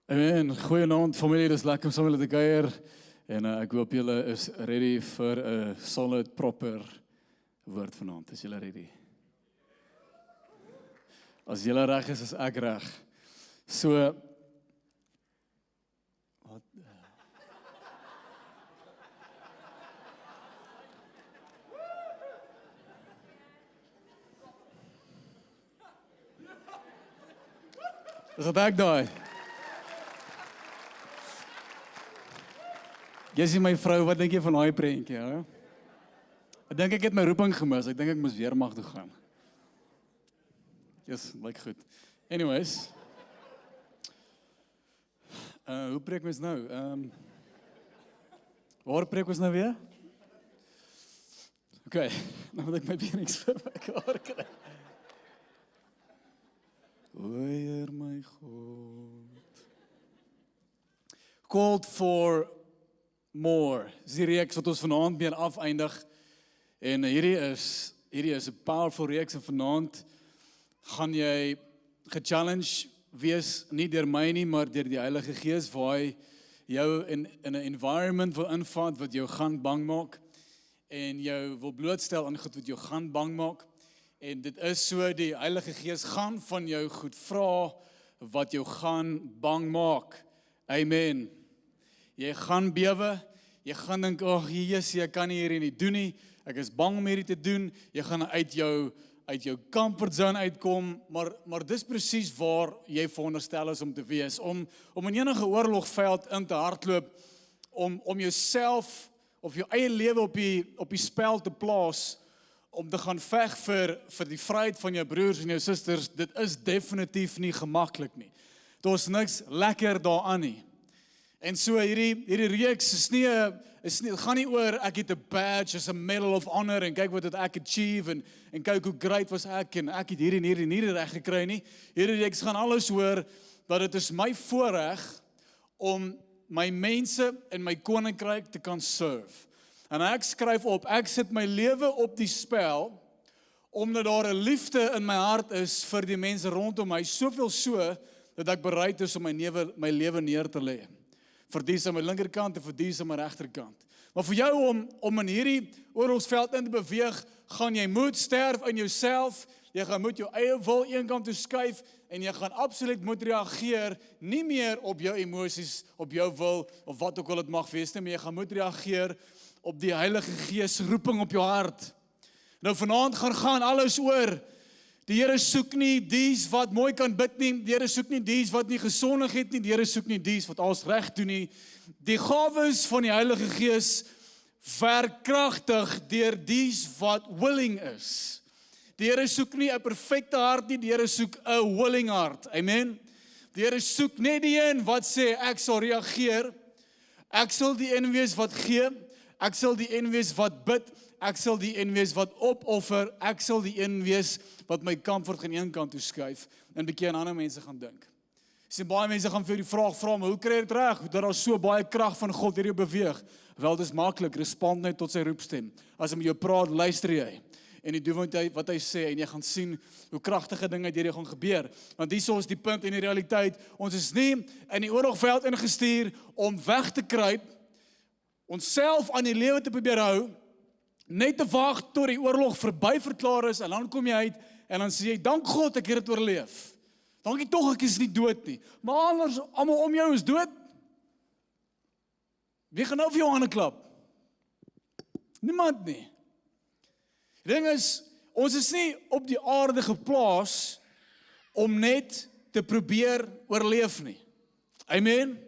Amen, goeienaand familie, dis lekker om saam met julle te kuier en ek hoop julle is ready vir 'n solid, proper woord vanaand. Is julle ready? As julle reg is ek reg. So wat Is dit ek daai? Jy sien my vrou, wat dink jy van daai prentjie, hè? Ek dink ek het my roeping gemis. Ek dink ek moes weer mag toe gaan. Yes, lyk goed. Anyways. Hoe preek mens nou? Waar preek ons nou weer? Okay, nou moet ek my benings vir mekaar kry. O Heer my God. Called for more. Dis die reeks wat ons vanaand mee afeindig. En hierdie is 'n powerful reeks en vanaand gaan jy gechallenge wees, nie deur my nie, maar deur die Heilige Gees waar hy jou in 'n environment wil invat wat jou gaan bang maak en jou wil blootstel aan goed wat jou gaan bang maak. En dit is so, die Heilige Gees gaan van jou goed vra wat jou gaan bang maak. Amen. Jy gaan bewe, jy gaan dink, ag Jesus, ek kan nie hierdie nie doen nie, ek is bang om hierdie te doen, jy gaan uit jou comfort zone uitkom, maar dis presies waar jy veronderstel is om te wees, om in enige oorlogveld in te hardloop, om jouself of jou eie lewe op die spel te plaas, om te gaan veg vir die vryheid van jou broers en jou susters. Dit is definitief nie gemaklik nie. Daar's niks lekker daaraan nie. En so hierdie reeks is nie, het gaan nie oor ek het 'n badge, as 'n medal of honor en kyk wat het ek achieve en kyk hoe great was ek en ek het hierdie reg gekry nie. Hierdie reeks gaan alles oor dat dit is my voorreg om my mense in my koninkryk te kan serve. En ek skryf op, ek sit my lewe op die spel omdat daar 'n liefde in my hart is vir die mense rondom my, soveel so dat ek bereid is om my lewe neer te lê. Vir die aan my linkerkant en vir die aan my regterkant. Maar vir jou om in hierdie oorlogsveld in te beweeg, gaan jy moet sterf in jouself, jy gaan moet jou eie wil eenkant toe skuif, en jy gaan absoluut moet reageer, nie meer op jou emosies, op jou wil, of wat ook al het mag wees nie, maar jy gaan moet reageer op die Heilige Gees roeping op jou hart. Nou vanaand gaan alles oor, die Here soek nie dies wat mooi kan bid nie, die Here soek nie dies wat nie gesondig het nie, die Here soek nie dies wat alles reg doen nie. Die gawes van die Heilige Gees werk kragtig deur dies wat willing is. Die Here soek nie 'n perfekte hart nie, die Here soek 'n willing hart. Amen. Die Here soek net die een wat sê ek sal reageer. Ek sal die een wees wat gee. Ek sal die een wees wat bid. Ek sal die een wees wat opoffer. Ek sal die een wees wat my comfort aan een kant toe skuif en 'n bietjie aan ander mense gaan dink. Sien, baie mense gaan vir die vraag vra, maar hoe kry jy dit reg? Dat daar so baie krag van God hierdie beweeg. Wel, dis maklik, respond net tot sy roepstem. As hy met jou praat, luister jy. En jy doen wat hy sê, en jy gaan sien hoe kragtige dinge hierdie gaan gebeur. Want hierso is die punt in die realiteit, ons is nie in die oorlogveld ingestuur om weg te kruip, onsself aan die lewe te probeer hou, net te wag tot die oorlog verby verklaar is, en dan kom jy uit, en dan sê jy, dank God ek het dit oorleef. Dankie tog ek is nie dood nie. Maar anders, almal om jou is dood. Wie gaan nou vir jou hande klap? Niemand nie. Die ding is, ons is nie op die aarde geplaas om net te probeer oorleef nie. Amen.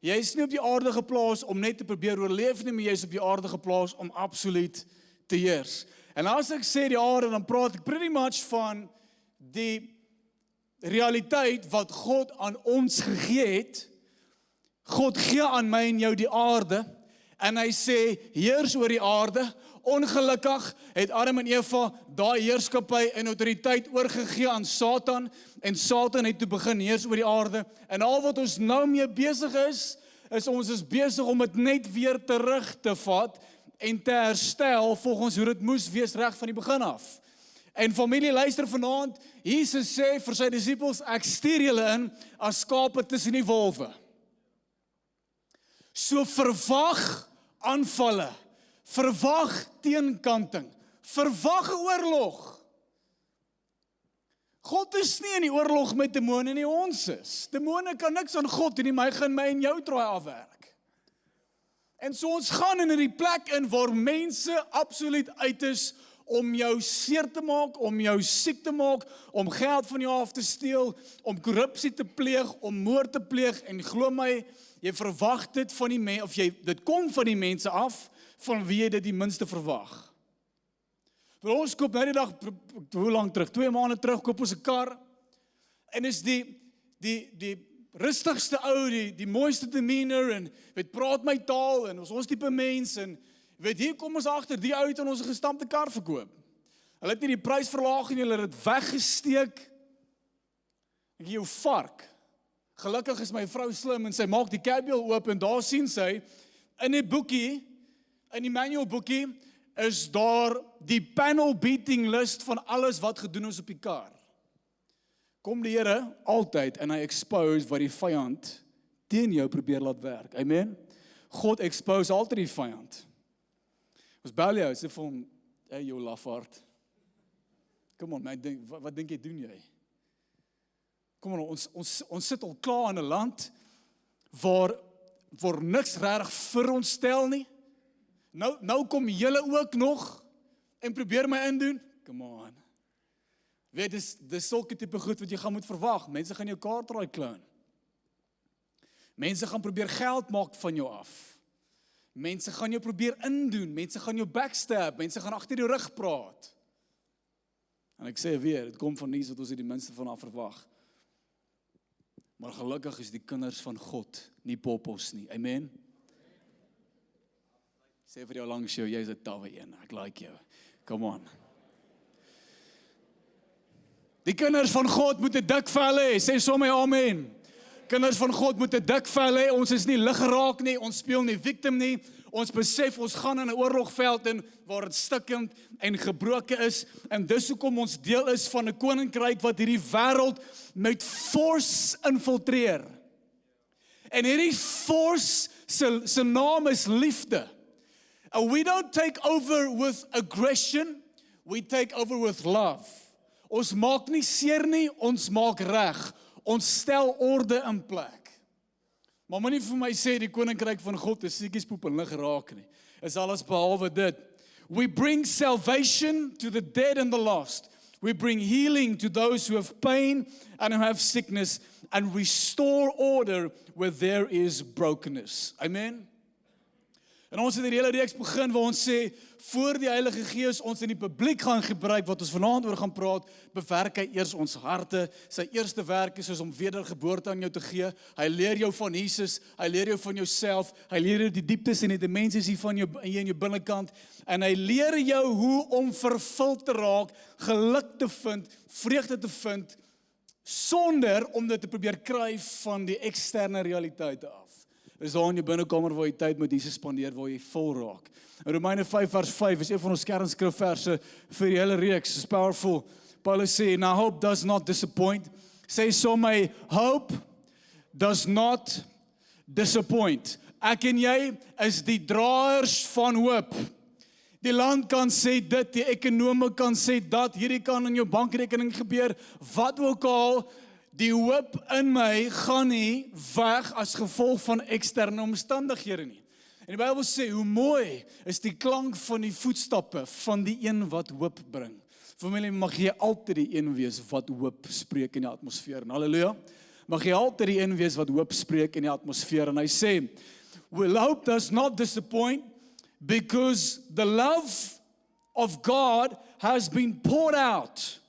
Jy is nie op die aarde geplaas om net te probeer oorleef nie, maar jy is op die aarde geplaas om absoluut te heers. En as ek sê die aarde, dan praat ek pretty much van die realiteit wat God aan ons gegee het. God gee aan my en jou die aarde, en hy sê, heers oor die aarde. Ongelukkig het Adam en Eva daai heerskappy en autoriteit oorgegee aan Satan, en Satan het toe begin heers oor die aarde, en al wat ons nou mee besig is ons is besig om dit net weer terug te vat, en te herstel volgens hoe dit moes wees reg van die begin af. En familie, luister vanaand, Jesus sê vir sy disippels, ek stuur julle in as skape tussen die wolwe. So verwag aanvalle, verwag teenkanting, verwag 'n oorlog. God is nie in die oorlog met demone nie, ons is. Demone kan niks aan God en hy gaan my en jou traai afwerk. En so ons gaan in die plek in waar mense absoluut uit is om jou seer te maak, om jou siek te maak, om geld van jou af te steel, om korrupsie te pleeg, om moord te pleeg, en glo my, jy verwag dit van die mense, of dit kom van die mense af, van wie jy dit die minste verwag. Vir ons koop nou die dag, hoe lang terug, 2 maande terug, koop ons 'n kar, en is die rustigste ou, die mooiste demeanor, en praat my taal, en ons tipe mens, en hier kom ons agter, die ou het in ons gestampte kar verkoop. Hulle het nie die prys verlaag en hulle het dit weggesteek. Ek jou vark. Gelukkig is my vrou slim en sy maak die cabbiel oop en daar sien sy in die boekie, in die manual boekie, is daar die panel beating list van alles wat gedoen is op die kar. Kom die Here altyd en hy expose wat die vyand teen jou probeer laat werk. Amen. God expose altyd die vyand. Ons bel jou, sê vir hom, hey jou lafaard. Kom on, wat dink jy doen jy? Kom on, ons sit al klaar in 'n land waar niks regtig vir ons stel nie. Nou kom julle ook nog en probeer my indoen. Come on. Weet, dis sulke tipe goed wat jy gaan moet verwag. Mense gaan jou kaartraai kloon. Mense gaan probeer geld maak van jou af. Mense gaan jou probeer indoen. Mense gaan jou backstab. Mense gaan agter jou rug praat. En ek sê weer, dit kom van iets wat ons die minste van af verwag. Maar gelukkig is die kinders van God nie poppos nie. Amen. Sê vir jou langs jou, jy is 'n tawwe een. Ek like jou. Come on. Die kinders van God moet 'n dik vel hê. Sê sommer amen. Kinders van God moet 'n dik vel hê. Ons is nie lig geraak nie. Ons speel nie victim nie. Ons besef ons gaan in 'n oorlogveld in waar dit stikkend en gebroken is. En dis hoekom ons deel is van 'n koninkryk wat hierdie wêreld met force infiltreer. En hierdie force se naam is liefde. And we don't take over with aggression, we take over with love. Ons maak nie seer nie, ons maak reg. Ons stel orde in plek. Maar moenie vir my sê die koninkryk van God is siekiespoep en lig raak nie. Is alles behalwe dit. We bring salvation to the dead and the lost. We bring healing to those who have pain and who have sickness, and restore order where there is brokenness. Amen. En ons het hierdie hele reeks begin waar ons sê, voor die Heilige Gees ons in die publiek gaan gebruik, wat ons vanaand oor gaan praat, bewerk hy eers ons harte. Sy eerste werk is om wedergeboorte aan jou te gee. Hy leer jou van Jesus, hy leer jou van jouself, hy leer jou die dieptes en die dimensies hier van jou in jou binnekant, en hy leer jou hoe om vervuld te raak, geluk te vind, vreugde te vind, sonder om dit te probeer kry van die eksterne realiteite af. Is daar in jou binnekamer waar jy tyd met Jesus spandeer, waar jy vol raak. In Romeine 5 vers 5 is een van ons kernskrifverse vir die hele reeks. It's powerful. Paulus sê, now hope does not disappoint. Sê sommer, hope does not disappoint. Ek en jy is die draers van hoop. Die land kan sê dit, die ekonome kan sê dat, hierdie kan in jou bankrekening gebeur, wat ook al. Die hoop in my gaan nie weg as gevolg van eksterne omstandighede nie. En die Bybel sê, hoe mooi is die klank van die voetstappe van die een wat hoop bring. Familie, mag jy altyd die een wees wat hoop spreek in die atmosfeer. En halleluja, mag jy altyd die een wees wat hoop spreek in die atmosfeer. En hy sê, well, hope does not disappoint, because the love of God has been poured out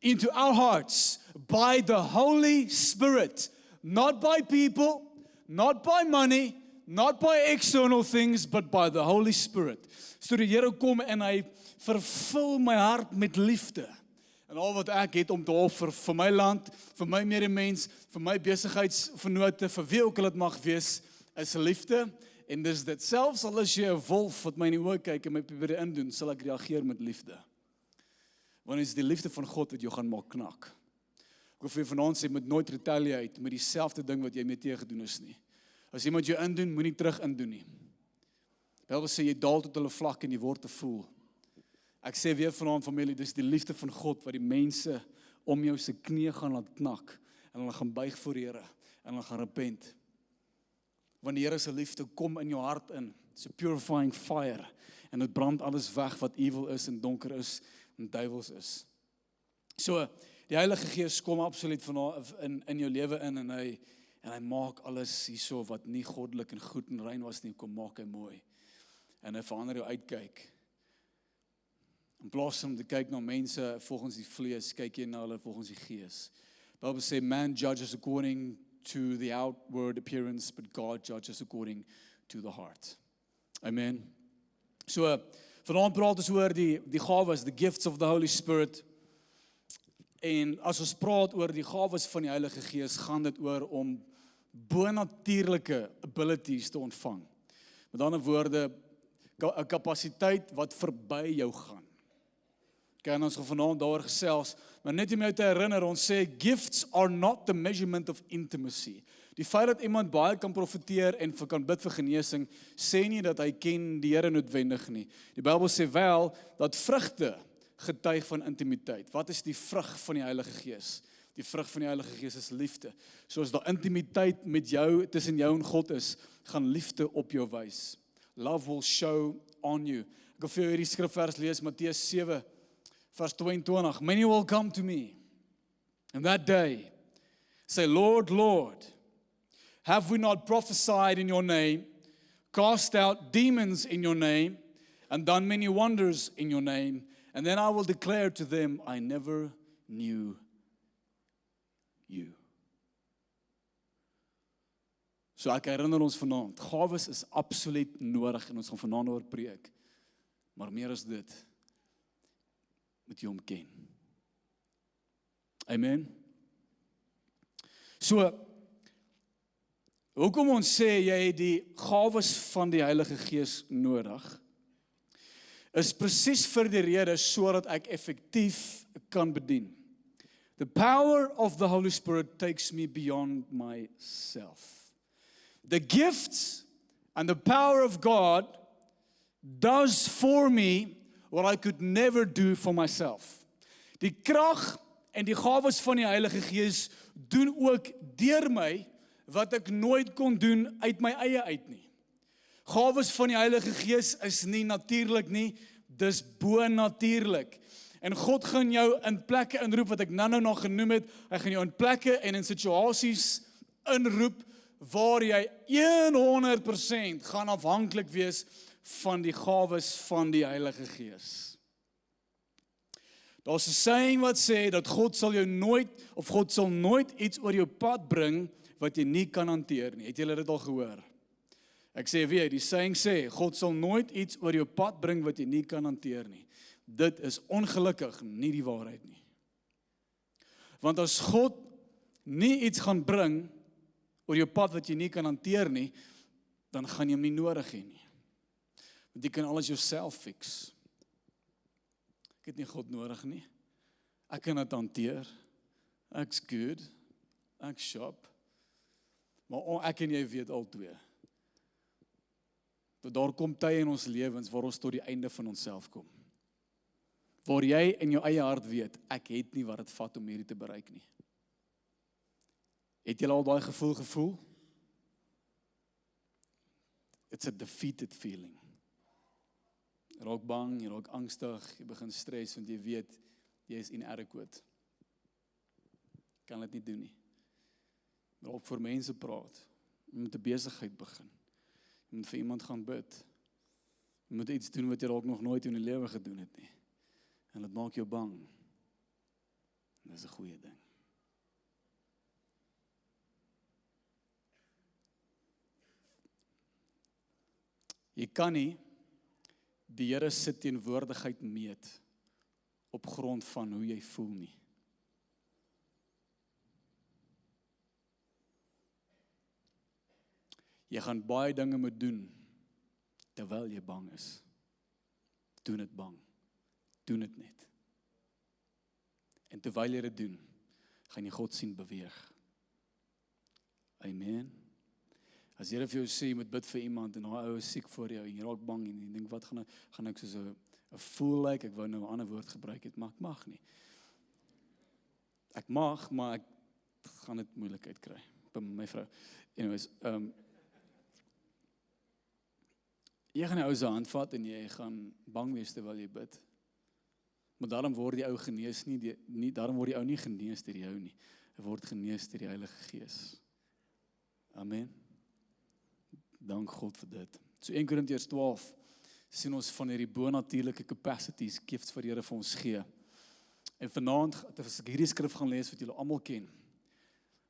into our hearts by the Holy Spirit, not by people, not by money, not by external things, but by the Holy Spirit. So die Here kom en hy vervul my hart met liefde. En al wat ek het om te offer vir my land, vir my medemens, vir my besigheidsvennote, vir wie ook al dit mag wees, is liefde. En dis dit, selfs al is jy 'n wolf wat my in die oë kyk en my probeer indoen, sal ek reageer met liefde. Want dit is die liefde van God wat jou gaan maak knak. Ek wil vir jou vanaand sê, moet nooit retaliate met dieselfde ding wat jy mee teëgedoen is nie. As iemand jou indoen, moenie terug indoen nie. Die Bybel sê, jy daal tot hulle vlak en jy word te voel. Ek sê weer vanaand familie, dis die liefde van God wat die mense om jou se knie gaan laat knak en hulle gaan buig voor die Here en hulle gaan repent. Want die Here se liefde kom in jou hart in. It's a purifying fire en dit brand alles weg wat evil is en donker is en duiwels is. So, die Heilige Gees kom absoluut in jou lewe in en hy maak alles hierso wat nie goddelik en goed en rein was nie, kom maak hy mooi. En hy verander jou uitkyk. In plaas om te kyk na mense volgens die vlees, kyk jy na hulle volgens die Gees. Die Bybel sê, man judges according to the outward appearance, but God judges according to the heart. Amen. So, vanaand praat ons oor die gawes, the gifts of the Holy Spirit. En as ons praat oor die gawes van die Heilige Gees, gaan dit oor om bonatuurlike abilities te ontvang. Met ander woorde, 'n kapasiteit wat verby jou gaan. En ons gaan vanaand daaroor gesels, maar net om jou te herinner, ons sê, gifts are not the measurement of intimacy. Die feit dat iemand baie kan profeteer en kan bid vir genesing, sê nie dat hy ken die Here noodwendig nie. Die Bybel sê wel, dat vrugte getuig van intimiteit. Wat is die vrug van die Heilige Gees? Die vrug van die Heilige Gees is liefde. So as daar intimiteit met jou, tussen jou en God is, gaan liefde op jou wys. Love will show on you. Ek wil vir jou hierdie skrifvers lees, Matteus 7, vers 22. Many will come to me, and that day say, Lord, Lord, have we not prophesied in your name, cast out demons in your name, and done many wonders in your name? And then I will declare to them, I never knew you. So ek herinner ons vanaand, gawes is absoluut nodig en ons gaan vanaand oor preek. Maar meer as dit, moet jy hom ken. Amen. So, hoekom ons sê jy het die gawes van die Heilige Gees nodig, is presies vir die rede sodat ek effektief kan bedien. The power of the Holy Spirit takes me beyond myself. The gifts and the power of God does for me what I could never do for myself. Die krag en die gawes van die Heilige Gees doen ook deur my wat ek nooit kon doen uit my eie uit nie. Gawes van die Heilige Gees is nie natuurlik nie, dis bo-natuurlik. En God gaan jou in plekke inroep wat ek nou nog genoem het. Hy gaan jou in plekke en in situasies inroep waar jy 100% gaan afhanklik wees van die gawes van die Heilige Gees. Daar's 'n saying wat sê dat God sal nooit iets oor jou pad bring wat jy nie kan hanteer nie. Het julle dit al gehoor? Ek sê weer, die saying sê, God sal nooit iets oor jou pad bring wat jy nie kan hanteer nie. Dit is ongelukkig nie die waarheid nie. Want as God nie iets gaan bring oor jou pad wat jy nie kan hanteer nie, dan gaan jy hom nie nodig hê nie. Want jy kan alles jouself fix. Ek het nie God nodig nie. Ek kan dit hanteer. Ek's good. Ek shop. Maar ek en jy weet al twee. Dat daar kom tye in ons lewens waar ons tot die einde van onsself kom. Waar jy in jou eie hart weet, ek het nie wat dit vat om hierdie te bereik nie. Het jy al daai gevoel? It's a defeated feeling. Jy raak bang, jy raak angstig, jy begin stres, want jy weet, jy is inadequate. Kan dit nie doen nie. Maar ook vir mense praat, jy moet 'n besigheid begin. Jy moet vir iemand gaan bid. Jy moet iets doen wat jy dalk nog nooit in die lewe gedoen het nie. En dit maak jou bang. En dis 'n goeie ding. Jy kan nie die Here se teenwoordigheid meet op grond van hoe jy voel nie. Jy gaan baie dinge moet doen terwyl jy bang is. Doen dit bang. Doen dit net. En terwyl jy dit doen, gaan jy God sien beweeg. Amen. As Here vir jou sê, jy moet bid vir iemand, en daai ou is siek voor jou, en jy raak bang, en jy dink, wat gaan ek soos 'n fool like, ek wou nou 'n ander woord gebruik het, maar ek mag nie. Ek mag, maar ek gaan dit moeilikheid kry, by my vrou. Anyways, jy gaan die ou se hand vat, en jy gaan bang wees terwyl jy bid. Maar daarom word die ou genees nie, daarom word die ou nie genees deur jou nie. Hy word genees deur die Heilige Gees. Amen. Dank God vir dit. So 1 Korintiërs 12 sien ons van hierdie bonatuurlike capacities, gifts wat die Here vir ons gee. En vanaand, as ek hierdie skrif gaan lees wat julle almal ken,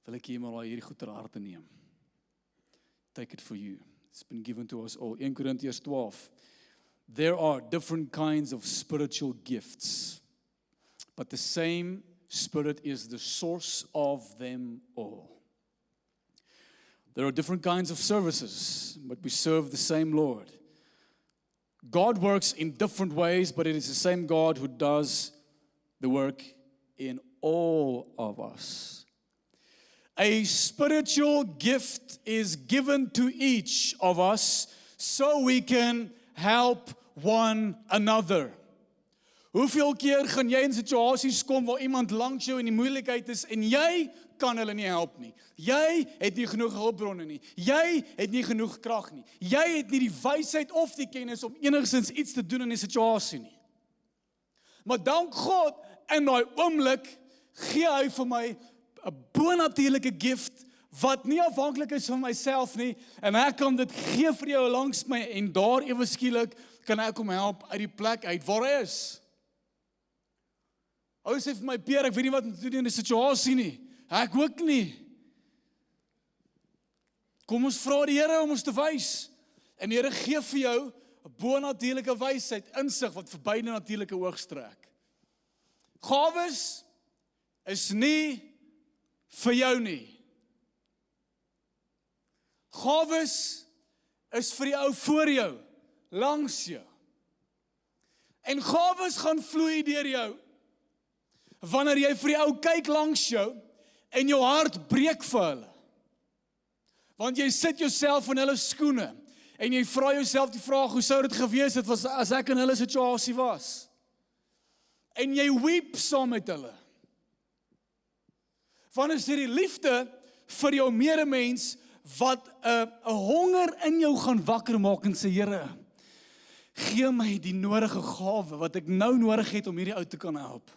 wil ek hier maar hierdie goed ter harte neem. Take it for you. It's been given to us all. 1 Korintiërs 12. There are different kinds of spiritual gifts, but the same Spirit is the source of them all. There are different kinds of services, but we serve the same Lord. God works in different ways, but it is the same God who does the work in all of us. A spiritual gift is given to each of us so we can help one another. Hoeveel keer gaan jy in situasies kom waar iemand langs jou in die moeilikheid is en jy kan hulle nie help nie. Jy het nie genoeg hulpbronne nie. Jy het nie genoeg krag nie. Jy het nie die wysheid of die kennis om enigstens iets te doen in die situasie nie. Maar dank God, in daai oomblik gee hy vir my 'n bonatuurlike gift wat nie afhanklik is van myself nie, en ek kan dit gee vir jou langs my, en daar ewe skielik kan ek hom help uit die plek uit waar hy is. Ou sê vir my, Pierre, ek weet nie wat om te doen in die situasie nie. Ek ook nie. Kom ons vra die Here om ons te wys. En die Here gee vir jou 'n bonatuurlike wysheid, insig wat verby die natuurlike oog strek. Gawes is nie vir jou nie. Gawes is vir die ou voor jou, langs jou. En gawes gaan vloei deur jou. Wanneer jy vir die ou kyk langs jou, en jou hart breek vir hulle. Want jy sit jouself in hulle skoene, en jy vra jouself die vraag, hoe sou dit gewees het as ek in hulle situasie was? En jy weep saam met hulle. Want is hierdie liefde vir jou medemens, wat 'n honger in jou gaan wakker maak en sê, Here, gee my die nodige gawe, wat ek nou nodig het om hierdie ou te kan help.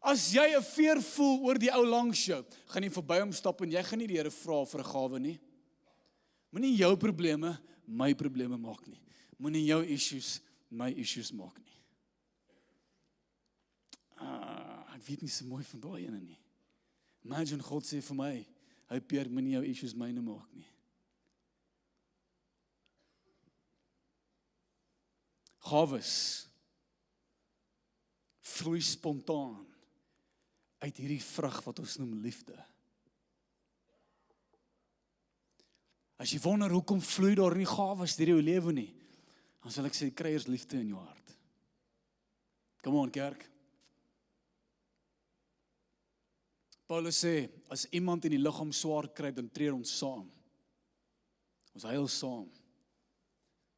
As jy 'n veer voel oor die ou langs jou, gaan jy verby hom stap en jy gaan nie die Here vra vir 'n gawe nie. Moenie jou probleme my probleme maak nie. Moenie jou issues my issues maak nie. Ek weet nie so mooi van daai ene nie. Imagine God sê vir my, hy Pierre, moenie jou issues myne maak nie. Gawes vloei spontaan uit hierdie vrug wat ons noem liefde. As jy wonder hoekom vloei daar nie gawes deur jou lewe nie, dan sal ek sê, kry eers liefde in jou hart. Come on, kerk. Paulus sê, as iemand in die liggaam swaar kry, dan treur ons saam. Ons huil saam.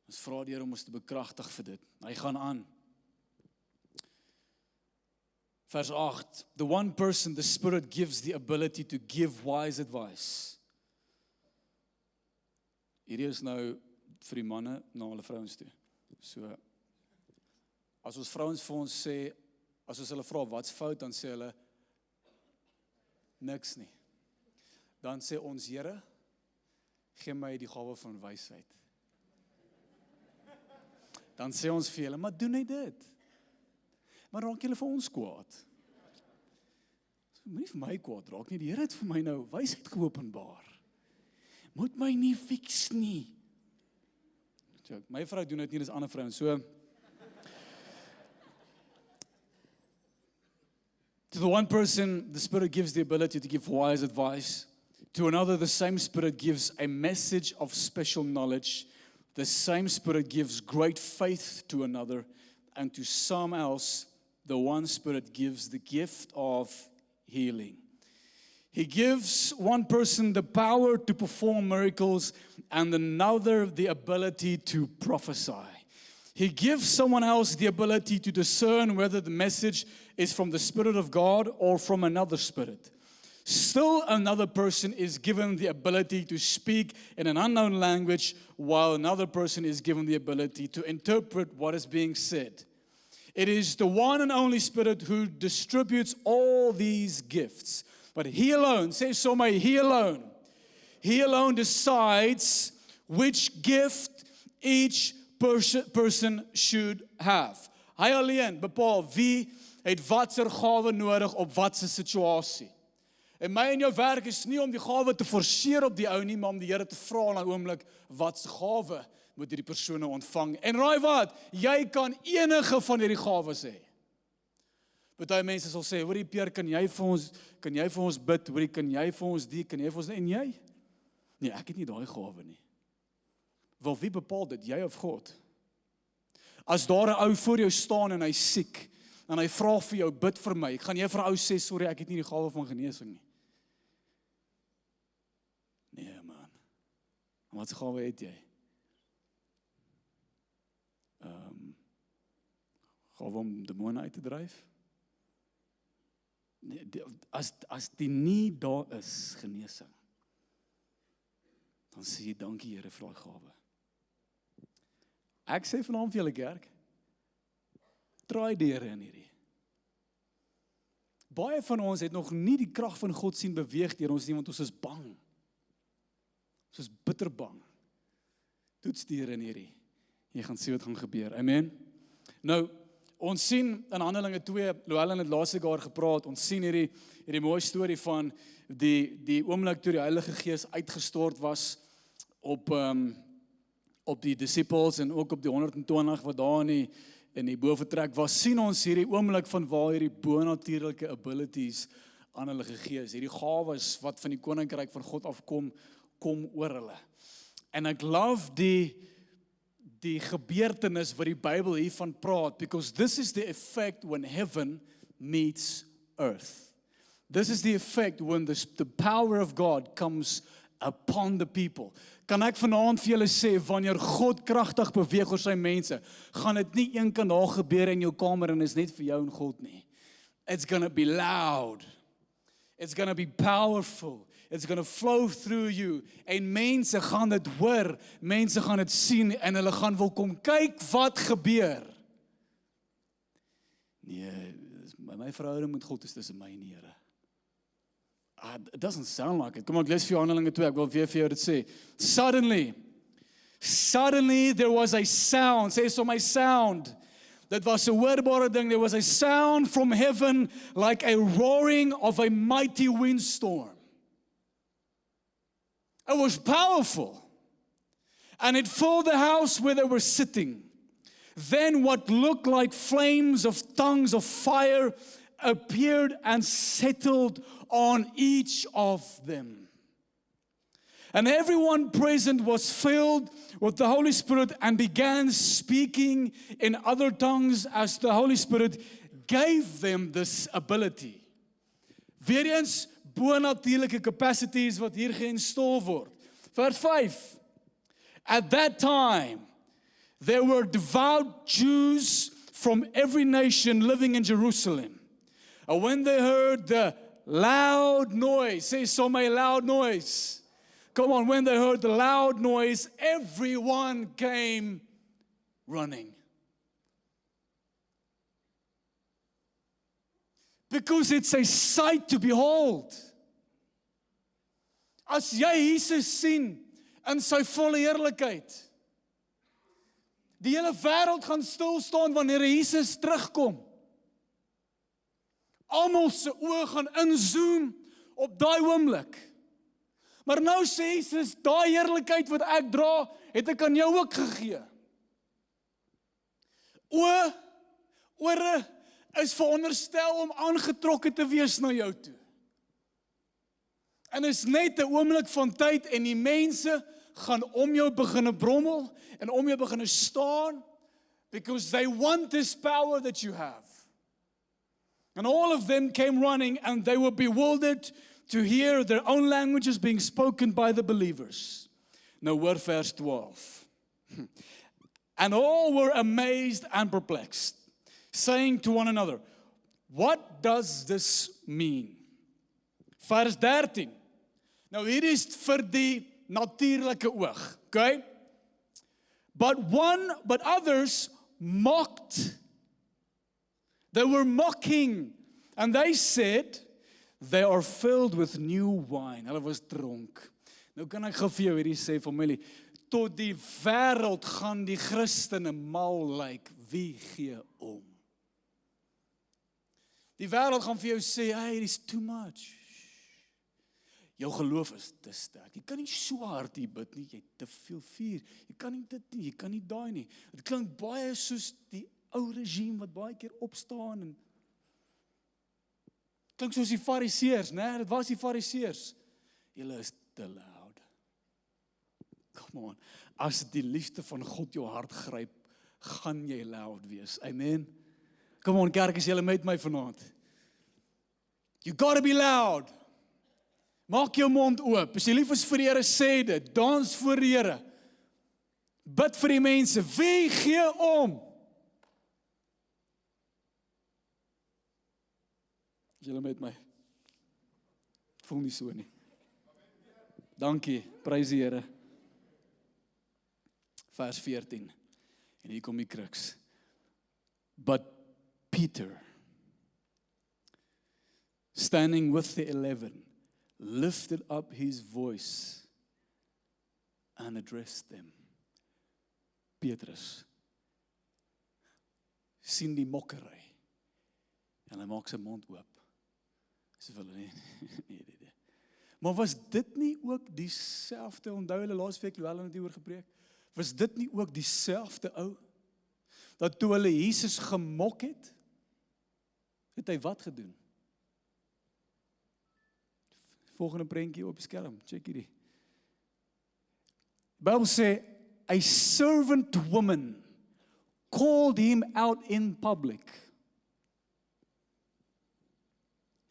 Ons vra die Here om ons te bekragtig vir dit. Hy gaan aan. Vers 8, the one person the Spirit gives the ability to give wise advice. Hierdie is nou vir die manne na hulle vrouens toe. So, as ons vrouens vir ons sê, as ons hulle vra, wat's fout, dan sê hulle, niks nie. Dan sê ons, Here, gee my die gawe van wysheid. Dan sê ons vir julle, maar doen hy dit? Maar raak julle vir ons kwaad? Moenie vir my kwaad raak nie, die Here het vir my nou wysheid geopenbaar. Moet my nie fix nie. My vrou doen dit nie, dis ander vrouens. So, to the one person, the Spirit gives the ability to give wise advice. To another, the same Spirit gives a message of special knowledge. The same Spirit gives great faith to another. And to some else, the one Spirit gives the gift of healing. He gives one person the power to perform miracles and another the ability to prophesy. He gives someone else the ability to discern whether the message is from the Spirit of God or from another spirit. Still another person is given the ability to speak in an unknown language, while another person is given the ability to interpret what is being said. It is the one and only Spirit who distributes all these gifts. But He alone, say so may He alone decides which gift each person should have. Hy alleen bepaal wie het watse gawe nodig op watse situasie. En my en jou werk is nie om die gawe te forceer op die ou nie, maar om die Here te vra na oomblik watse gawe moet hierdie persone ontvang. En raai wat? Jy kan enige van hierdie gawes hê. Party mense sal sê, hoorie Pierre, kan jy vir ons bid, hoorie, kan jy vir ons die, kan jy vir ons, en jy? Nee, ek het nie daai gawe nie. Wel, wie bepaal dit, jy of God? As daar 'n ou voor jou staan en hy siek, en hy vra vir jou, bid vir my, gaan jy vir 'n ou sê, sorry, ek het nie die gawe van genesing nie? Nee man, wat se gawe het jy? Gawe om demone uit te dryf? Nee, as die nie daar is, genesing, dan sê jy, dankie Here vir daai gawe. Ek sê vanaand vir julle kerk, draai die Here in hierdie. Baie van ons het nog nie die krag van God sien beweeg deur ons nie, want ons is bang. Ons is bitter bang. Toets die Here in hierdie. Jy gaan sien wat gaan gebeur. Amen. Nou, ons sien in Handelinge 2, Louwelen het laas jaar gepraat, ons sien hierdie mooie storie van die oomblik toe die Heilige Gees uitgestort was op die disippels en ook op die 120 wat daar in die boventrek was, sien ons hierdie oomblik van waar hierdie bonatuurlike abilities aan hulle gegee is, hierdie gawes wat van die koninkryk van God afkom, kom oor hulle. En ek love die gebeurtenis wat die Bybel hiervan praat, because this is the effect when heaven meets earth. This is the effect when the power of God comes upon the people. Kan ek vanaand vir julle sê, wanneer God kragtig beweeg oor sy mense, gaan dit nie een kan daar gebeur in jou kamer en is net vir jou en God nie. It's gonna be loud. It's gonna be powerful. It's going to flow through you. En mense gaan dit hoor, mense gaan dit sien en hulle gaan wil kom kyk wat gebeur. Nee, my verhouding met God is tussen my en die Here. It doesn't sound like it. Kom ek lees vir jou Handelinge 2, ek wil weer vir jou dit sê. Suddenly there was a sound, sê so my sound. Dit was 'n hoorbare ding, there was a sound from heaven like a roaring of a mighty windstorm. It was powerful, and it filled the house where they were sitting. Then what looked like flames of tongues of fire appeared and settled on each of them. And everyone present was filled with the Holy Spirit and began speaking in other tongues as the Holy Spirit gave them this ability. Weer eens, bonatuurlike capacities wat hier geïnstal word. Vers 5. At that time, there were devout Jews from every nation living in Jerusalem. And when they heard the loud noise, say so my loud noise. Come on, when they heard the loud noise, everyone came running. Because it's a sight to behold. As jy Jesus sien in sy volle heerlikheid, die hele wêreld gaan stil staan wanneer Jesus terugkom. Almal se oë gaan inzoom op daai oomblik. Maar nou sê Jesus, daai heerlikheid wat ek dra, het ek aan jou ook gegee. Ore is veronderstel om aangetrokke te wees na jou toe. En is net 'n oomblik van tyd en die mense gaan om jou begine brommel en om jou begine staan because they want this power that you have. And all of them came running, and they were bewildered to hear their own languages being spoken by the believers. Nou hoor vers 12. And all were amazed and perplexed, saying to one another, what does this mean? Vers 13. Nou hier is vir die natuurlike oog, okay? But others mocked. They were mocking, and they said, they are filled with new wine. Hulle was dronk. Nou kan ek gou vir jou hierdie sê, familie, tot die wêreld gaan die Christene mal lyk. Wie gee om? Die wêreld gaan vir jou sê, hey, it is too much. Jou geloof is te sterk. Jy kan nie so hard hier bid nie, jy het te veel vuur. Jy kan nie dit nie, jy kan nie daai nie. Dit klink baie soos die ou regime wat baie keer opstaan en klink soos die fariseërs, né? Dit was die fariseërs. Julle is te loud. Come on. As die liefde van God jou hart gryp, gaan jy loud wees. Amen. Come on, kerk, is julle met my vanaand? You gotta be loud. Maak jou mond oop. As jy lief is vir die Here, sê dit. Dans voor die Here. Bid vir die mense. Wie gee om? Is julle met my? Voel nie so nie. Dankie, prys die Here. Vers 14. En hier kom die kruks. But Peter, standing with the 11, lifted up his voice and addressed them. Petrus sien die mokkery en hy maak sy mond oop. Sê vir hulle, nee. Maar was dit nie ook dieselfde, onthou hulle laasweek Joel het hieroor gepreek, was dit nie ook dieselfde ou, dat toe hulle Jesus gemok het hy wat gedoen? Volgende prentjie op die skerm, check hierdie. Die Bybel sê, a servant woman called him out in public.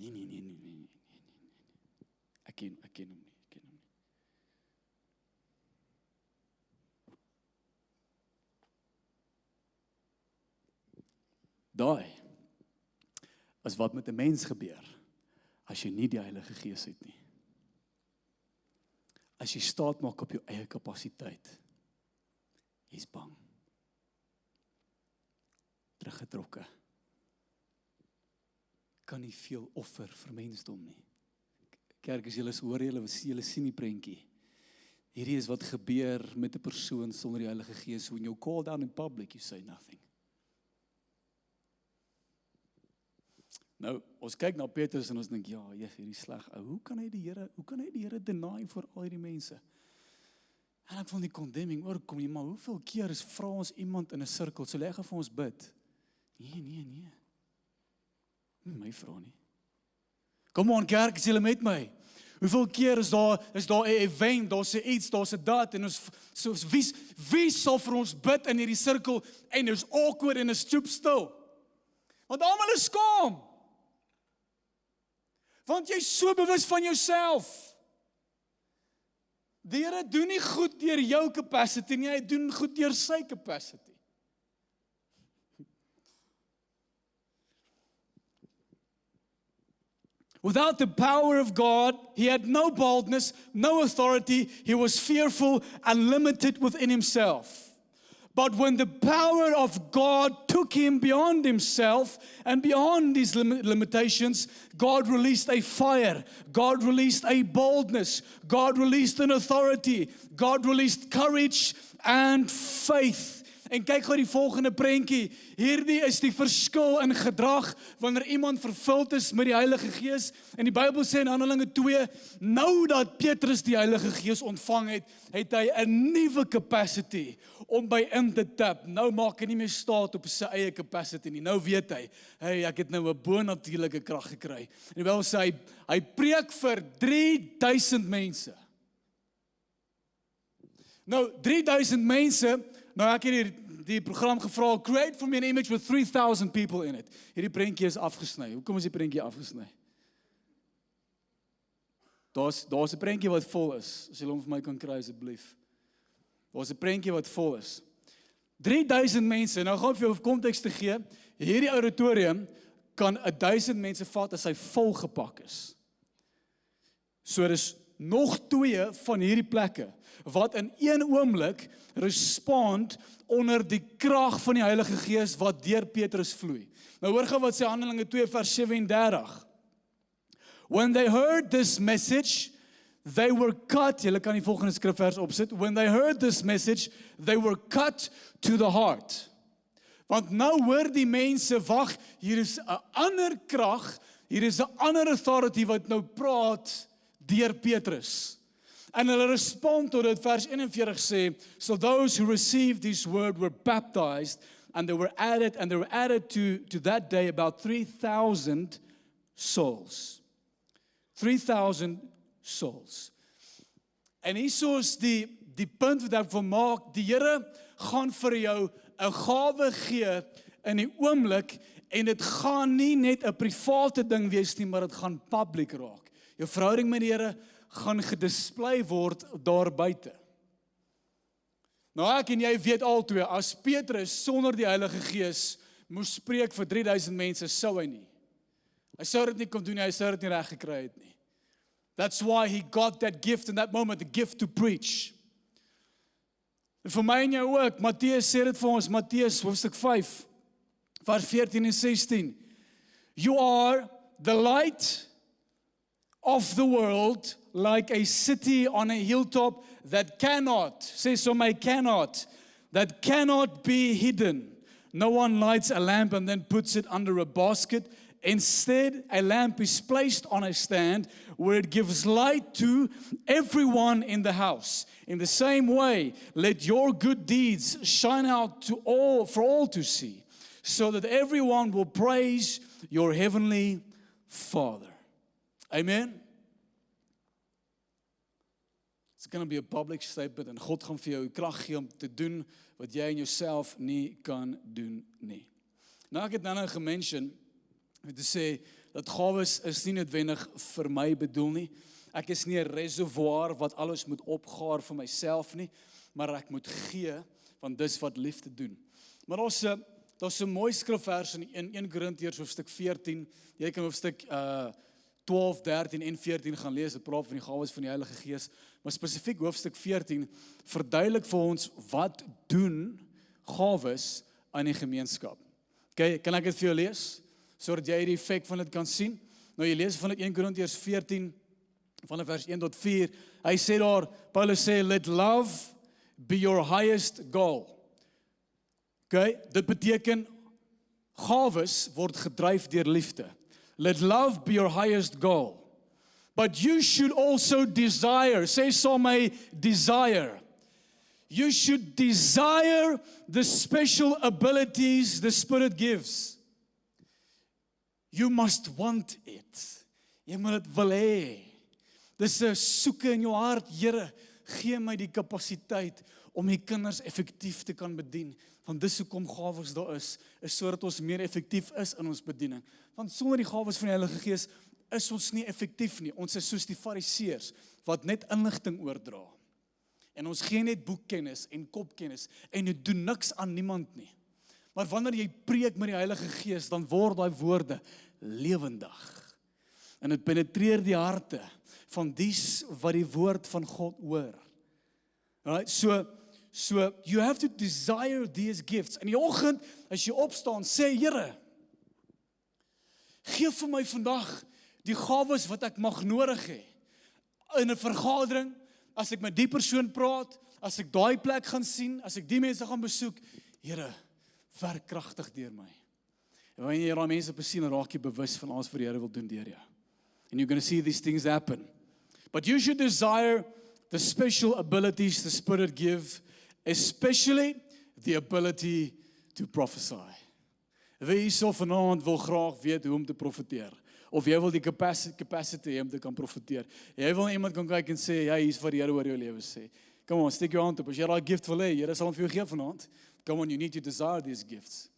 Nee. Ek ken hom nie. Daai is wat met 'n mens gebeur as jy nie die Heilige Gees het nie. As jy staat maak op jou eie kapasiteit, jy's bang. Teruggetrokke. Kan nie veel offer vir mensdom nie. Kerk, as julle hoor, julle sien die prentjie. Hierdie is wat gebeur met 'n persoon sonder die Heilige Gees. When you call down in public, you say nothing. Nou, ons kyk na Petrus en ons dink, ja, hierdie sleg ou. Hoe kan hy die Here deny vir al hierdie mense? En ek vond die condemning oorkom nie, maar hoeveel keer vra ons iemand in 'n sirkel, sal jy vir ons bid? Nee. Nie my vra nie. Kom on kerk, is julle met my? Hoeveel keer is daar 'n event, daar's iets, daar's 'n dat, en ons, soos, wie sal vir ons bid in hierdie sirkel, en ons awkward en ons stoep stil? Want almal is skaam. Want jy is so bewus van jouself. Die Here doen nie goed deur jou capacity nie, hy doen goed deur sy capacity. Without the power of God, he had no boldness, no authority, he was fearful and limited within himself. But when the power of God took him beyond himself and beyond his limitations, God released a fire, God released a boldness, God released an authority, God released courage and faith. En kyk gou die volgende prentjie. Hierdie is die verskil in gedrag wanneer iemand vervuld is met die Heilige Gees. En die Bybel sê in Handelinge 2, nou dat Petrus die Heilige Gees ontvang het, het hy 'n nuwe capacity om by in te tap. Nou maak hy nie meer staat op sy eie capacity nie. Nou weet hy, hey, ek het nou 'n bonatuurlike krag gekry. En die Bybel sê hy preek vir 3000 mense. Nou 3000 mense Nou ek het die program gevra, create for me an image with 3,000 people in it. Hierdie prentjie is afgesny. Hoekom is die prentjie afgesny? Daar's 'n prentjie wat vol is. As jy hom vir my kan kry asseblief. Daar's 'n prentjie wat vol is. 3,000 mense. Nou gaan ek vir jou konteks te gee. Hierdie auditorium kan 1,000 mense vat as hy vol gepak is. So dis nog 2 van hierdie plekke wat in een oomblik respond onder die krag van die Heilige Gees wat deur Petrus vloei. Nou hoor gou wat sê Handelinge 2 vers 37. When they heard this message, they were cut. Julle kan die volgende skrifvers opsit. When they heard this message, they were cut to the heart. Want nou hoor die mense, wag, hier is 'n ander krag, hier is 'n ander authority wat nou praat deur Petrus. En hulle respond tot dit, vers 41 sê, so those who received this word were baptized, and they were added to that day about 3,000 souls. 3,000 souls. En hierso is die punt wat ek wil maak, die Here gaan vir jou 'n gawe gee in die oomblik, en dit gaan nie net 'n private ding wees nie, maar dit gaan publiek raak. Jou verhouding met die Here gaan gedisplay word daar buite. Nou ek en jy weet albei, as Petrus sonder die Heilige Gees moes spreek vir 3,000 mense, sou hy nie. Hy sou dit nie kon doen nie, hy sou dit nie reg gekry het nie. That's why he got that gift in that moment, the gift to preach. En vir my en jou ook, Matteus sê dit vir ons, Matteus hoofstuk 5, vers 14 en 16. You are the light of the world, like a city on a hilltop that cannot, say so my cannot, that cannot be hidden. No one lights a lamp and then puts it under a basket. Instead, a lamp is placed on a stand where it gives light to everyone in the house. In the same way, let your good deeds shine out for all to see, so that everyone will praise your heavenly Father. Amen. It's going to be a public statement, en God gaan vir jou krag gee om te doen wat jy in jouself nie kan doen nie. Nou ek het nou gemention, om te sê, dat gawes is nie noodwendig vir my bedoel nie. Ek is nie 'n reservoir wat alles moet opgaar vir myself nie, maar ek moet gee, want dis wat liefde doen. Maar daar's 'n mooi skrifvers in 1 Korintiërs hoofstuk 14, jy kan hoofstuk 12, 13 en 14 gaan lees, dit praat van die gawes van die Heilige Gees, maar spesifiek hoofstuk 14 verduidelik vir ons wat doen gawes aan die gemeenskap. Okay, kan ek dit vir jou lees? Sodat jy die effek van dit kan sien. Nou jy lees van 1 Korintiërs 14, van vers 1 tot 4, hy sê daar, Paulus sê, let love be your highest goal. Okay, dit beteken, gawes word gedryf deur liefde. Let love be your highest goal. But you should also desire, say so my desire. You should desire the special abilities the Spirit gives. You must want it. Jy moet dit wil hê. Dis 'n soeke in jou hart, Here, gee my die kapasiteit om die kinders effektief te kan bedien. Want dis hoekom gawes daar is sodat ons meer effektief is in ons bediening. Want sonder die gawes van die Heilige Gees is ons nie effektief nie. Ons is soos die Fariseërs wat net inligting oordra. En ons gee net boekkennis en kopkennis en dit doen niks aan niemand nie. Maar wanneer jy preek met die Heilige Gees, dan word daai woorde lewendig. En dit penetreer die harte van dies wat die woord van God hoor. Right? So you have to desire these gifts. In die oggend, as jy opstaan, sê, Here, gee vir my vandag die gawes wat ek mag nodig hê. In 'n vergadering, as ek met die persoon praat, as ek daai plek gaan sien, as ek die mense gaan besoek, Here, werk kragtig deur my. En wanneer jy daai mense besien, dan raak jy bewus van alles wat die Here wil doen deur jou. And you're going to see these things happen. But you should desire the special abilities the Spirit gives, especially the ability to prophesy. Wie hierso vanaand wil graag weet hoe om te profeteer, of jy wil die capacity hê om te kan profeteer. Jy wil iemand kan kyk en sê, ja, hier's wat die Here oor jou lewe sê. Come on, steek jou hand op. As jy daai gift wil hê, Here sal hom vir jou gee vanaand. Come on, you need to desire these gifts.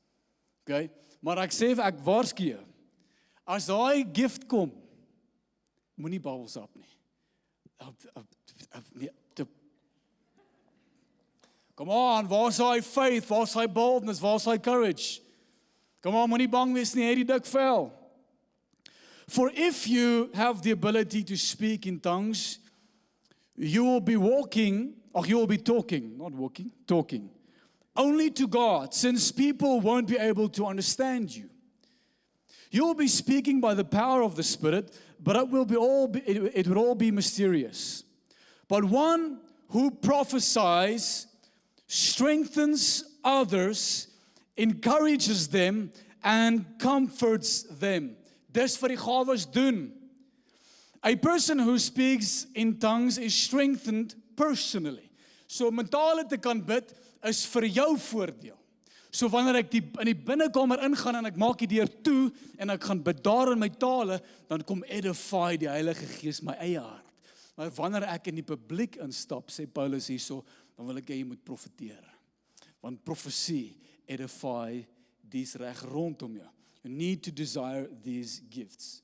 Okay? Maar ek sê ek waarsku jou. As daai gift kom, moenie babbels op nie. Come on, waar's daai faith, waar's daai boldness, waar's daai courage? Come on, moenie bang wees nie, hierdie dik vel. For if you have the ability to speak in tongues, you will be talking, only to God, since people won't be able to understand you. You will be speaking by the power of the Spirit, but it will all be mysterious. But one who prophesies strengthens others, encourages them, and comforts them. Dis vir die gawes doen. A person who speaks in tongues is strengthened personally. So mentale te kan bid is vir jou voordeel. So wanneer ek in die binnekamer ingaan en ek maak die deur toe en ek gaan bid daar in my tale, dan kom edify die Heilige Gees my eie hart. Maar wanneer ek in die publiek instap, sê Paulus hierso, dan wil ek jy moet profeteer. Want profesie edify dies reg rondom jou. You need to desire these gifts.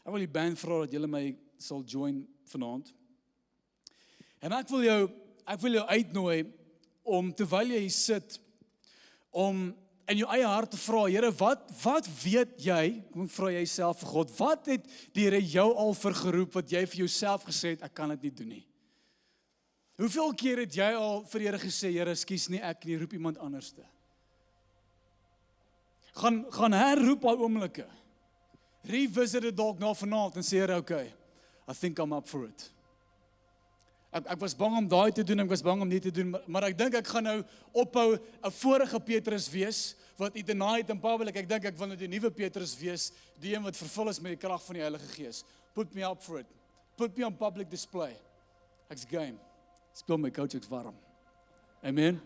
Ek wil die band vra dat julle my sal join vanaand. En ek wil jou uitnooi om terwyl jy hier sit, om in jou eie hart te vra, Here, wat weet jy, kom vra jy self vir God, wat het die Here jou al vergeroep, wat jy vir jouself gesê het, ek kan dit nie doen nie? Hoeveel keer het jy al vir die Here gesê, Here, ekskuus nie, ek nie, roep iemand anderste? Gaan herroep al oomblikke. Revisit dit dalk na vanaand en sê, Here, okay, I think I'm up for it. Ek was bang om daai te doen, ek was bang om nie te doen, maar ek dink ek gaan nou ophou 'n vorige Petrus wees, wat it denied in public. Ek dink ek wil nou die nuwe Petrus wees, die een wat vervul is met die krag van die Heilige Gees. Put me up for it. Put me on public display. Ek's game. Speel my coach, ek's warm. Amen.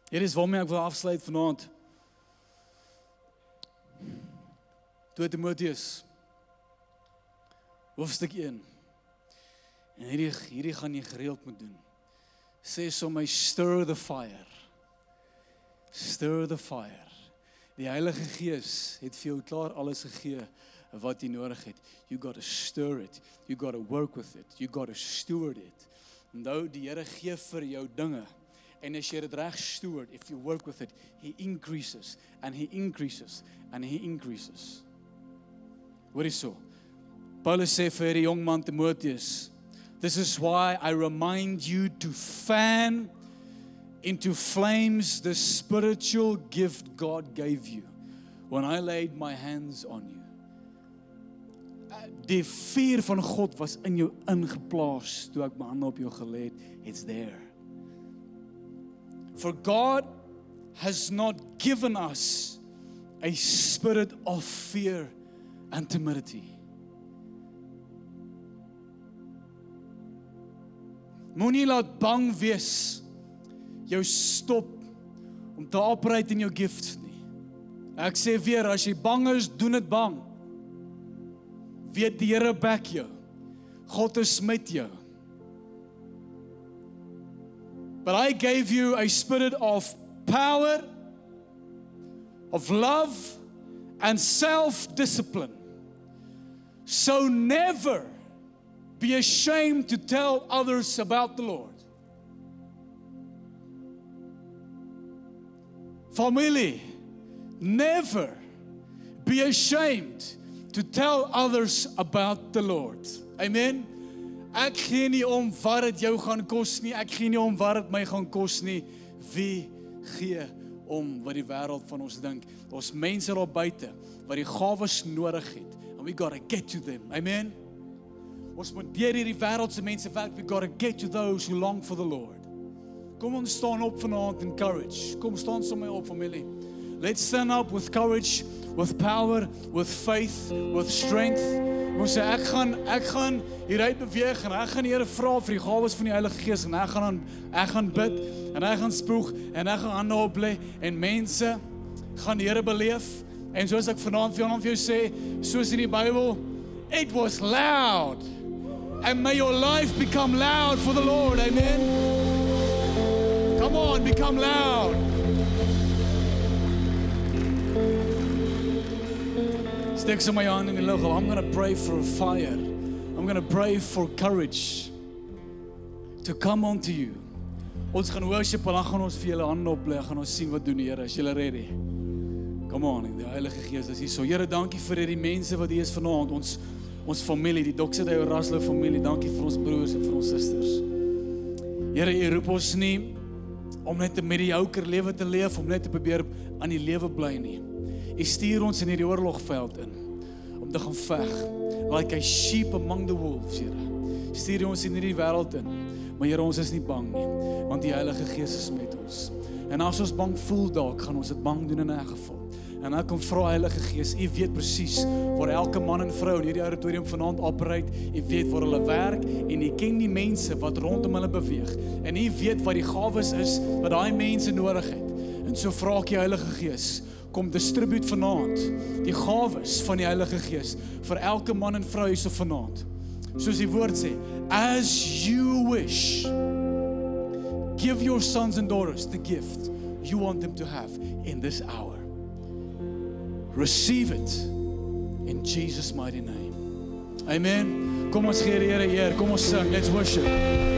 Hier is waarmee ek wil afsluit vanaand. 2 Timoteus, hoofstuk 1. En hierdie gaan jy gereeld moet doen. Sê so my stir the fire. Stir the fire. Die Heilige Gees het vir jou klaar alles gegee wat jy nodig het. You got to stir it. You got to work with it. You got to steward it. Nou die Here gee vir jou dinge. En as jy dit reg steward, if you work with it, He increases, and He increases, and He increases. Hoor is so. Paulus sê vir die jong man Timoteus, this is why I remind you to fan into flames the spiritual gift God gave you when I laid my hands on you. Die vuur van God was in jou ingeplaas toe ek my hande op jou gelê het. It's there. For God has not given us a spirit of fear and timidity. Moenie laat bang wees jou stop om te operate in jou gifts nie. Ek sê weer, as jy bang is, doen dit bang. Weet die Here back jou. God is met jou. But I gave you a spirit of power, of love, and self-discipline. So never be ashamed to tell others about the Lord. Family, never be ashamed to tell others about the Lord. Amen. Ek gee nie om wat dit jou gaan kos nie. Ek gee nie om wat dit my gaan kos nie. Wie gee om wat die wêreld van ons dink? Ons mense daar buite wat die gawes nodig het. And we got to get to them. Amen. Ons moet deur hierdie wêreldse mense werk. We got to get to those who long for the Lord. Kom ons staan op vanaand in courage. Kom staan sommer op, familie. Let's stand up with courage, with power, with faith, with strength. Ons sê ek gaan hieruit beweeg en ek gaan die Here vra vir die gawes van die Heilige Gees en ek gaan bid en ek gaan spoeg en ek gaan hande oplê en mense gaan die Here beleef. En soos ek vanaand vir jou sê, soos in die Bybel, it was loud And may your life become loud for the Lord. Amen. Come on, become loud. Steek some my hand in die lug. I'm going to pray for fire. I'm going to pray for courage to come onto you. Ons gaan worship en dan gaan ons vir julle hande opleg en ons sien wat doen die Here. Is julle ready? Come on, die Heilige Gees is hier. So Here, dankie vir hierdie mense wat hier is vanaand. Ons familie, die Doxa Deo Raslo familie. Dankie vir ons broers en vir ons susters. Here, U roep ons nie om net 'n mediocre lewe te leef, om net te probeer aan die lewe bly nie. U stuur ons in hierdie oorlogveld in om te gaan veg. Like a sheep among the wolves, Here. Stuur ons in hierdie wêreld in. Maar Here, ons is nie bang nie, want die Heilige Gees is met ons. En as ons bang voel dalk, gaan ons dit bang doen in 'n geval. En ek kom vra Heilige Gees, U weet presies waar elke man en vrou in hierdie auditorium vanaand operate. U weet waar hulle werk en U ken die mense wat rondom hulle beweeg. En U weet wat die gawes is wat daai mense nodig het. En so vra ek die Heilige Gees, kom distribute vanaand die gawes van die Heilige Gees vir elke man en vrou hierso vanaand. Soos die woord sê, as you wish, give your sons and daughters the gift you want them to have in this hour. Receive it in Jesus' mighty name. Amen. Kom ons gee die Here eer, kom ons sing, let's worship.